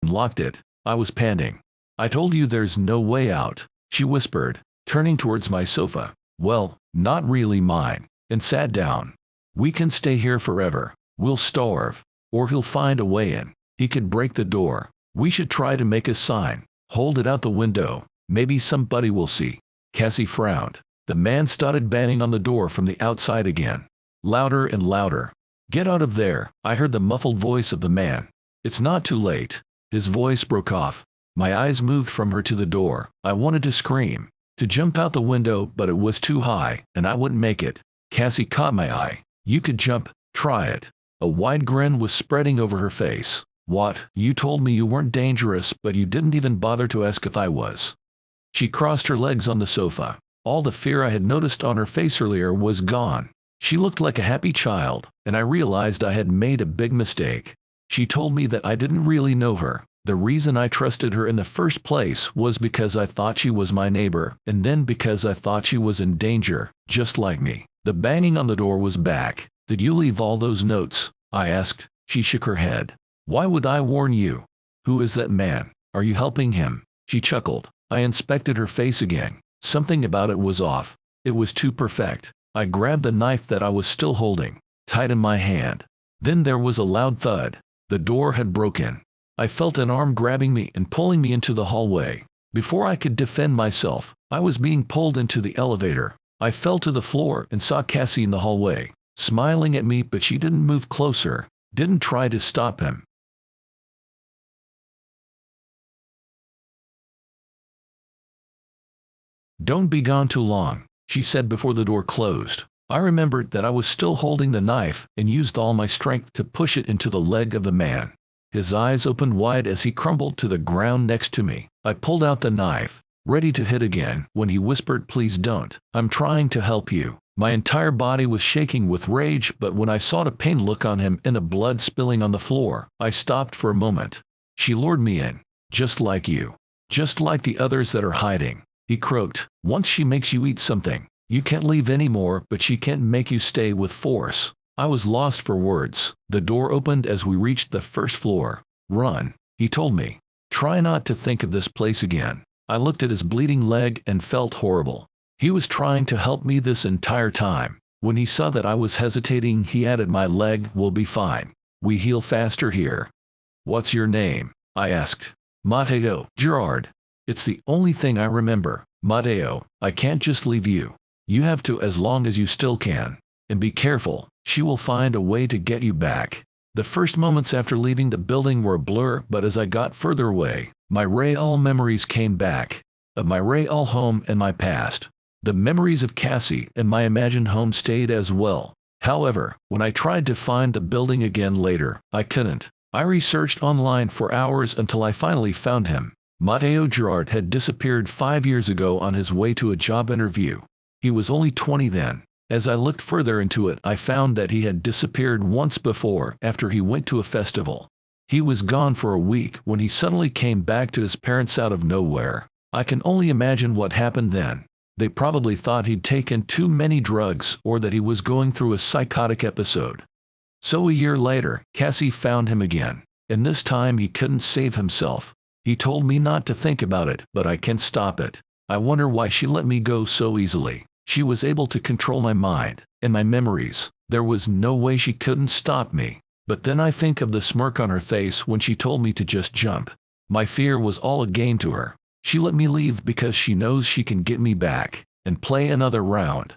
and locked it. I was panting. I told you there's no way out, she whispered, turning towards my sofa. Well, not really mine, and sat down. We can stay here forever. We'll starve. Or he'll find a way in. He could break the door. We should try to make a sign. Hold it out the window. Maybe somebody will see. Cassie frowned. The man started banging on the door from the outside again. Louder and louder. Get out of there, I heard the muffled voice of the man. It's not too late. His voice broke off. My eyes moved from her to the door. I wanted to scream, to jump out the window, but it was too high, and I wouldn't make it. Cassie caught my eye. You could jump. Try it. A wide grin was spreading over her face. What? You told me you weren't dangerous, but you didn't even bother to ask if I was. She crossed her legs on the sofa. All the fear I had noticed on her face earlier was gone. She looked like a happy child, and I realized I had made a big mistake. She told me that I didn't really know her. The reason I trusted her in the first place was because I thought she was my neighbor, and then because I thought she was in danger, just like me. The banging on the door was back. Did you leave all those notes? I asked. She shook her head. Why would I warn you? Who is that man? Are you helping him? She chuckled. I inspected her face again. Something about it was off. It was too perfect. I grabbed the knife that I was still holding, tight in my hand. Then there was a loud thud. The door had broken. I felt an arm grabbing me and pulling me into the hallway. Before I could defend myself, I was being pulled into the elevator. I fell to the floor and saw Cassie in the hallway, smiling at me, but she didn't move closer, didn't try to stop him. Don't be gone too long, she said before the door closed. I remembered that I was still holding the knife and used all my strength to push it into the leg of the man. His eyes opened wide as he crumbled to the ground next to me. I pulled out the knife, ready to hit again, when he whispered, "Please don't. I'm trying to help you." My entire body was shaking with rage, but when I saw the pained look on him and the blood spilling on the floor, I stopped for a moment. She lured me in, just like you. Just like the others that are hiding. He croaked. Once she makes you eat something, you can't leave anymore, but she can't make you stay with force. I was lost for words. The door opened as we reached the first floor. Run, he told me. Try not to think of this place again. I looked at his bleeding leg and felt horrible. He was trying to help me this entire time. When he saw that I was hesitating, he added, "My leg will be fine. We heal faster here." "What's your name?" I asked. "Matteo Gerard. It's the only thing I remember. Matteo, I can't just leave you. You have to as long as you still can. And be careful. She will find a way to get you back." The first moments after leaving the building were a blur, but as I got further away, my real memories came back. Of my real home and my past. The memories of Cassie and my imagined home stayed as well. However, when I tried to find the building again later, I couldn't. I researched online for hours until I finally found him. Matteo Gerard had disappeared 5 years ago on his way to a job interview. He was only 20 then. As I looked further into it, I found that he had disappeared once before after he went to a festival. He was gone for a week when he suddenly came back to his parents out of nowhere. I can only imagine what happened then. They probably thought he'd taken too many drugs or that he was going through a psychotic episode. So a year later, Cassie found him again, and this time he couldn't save himself. He told me not to think about it, but I can't stop it. I wonder why she let me go so easily. She was able to control my mind and my memories. There was no way she couldn't stop me. But then I think of the smirk on her face when she told me to just jump. My fear was all a game to her. She let me leave because she knows she can get me back and play another round.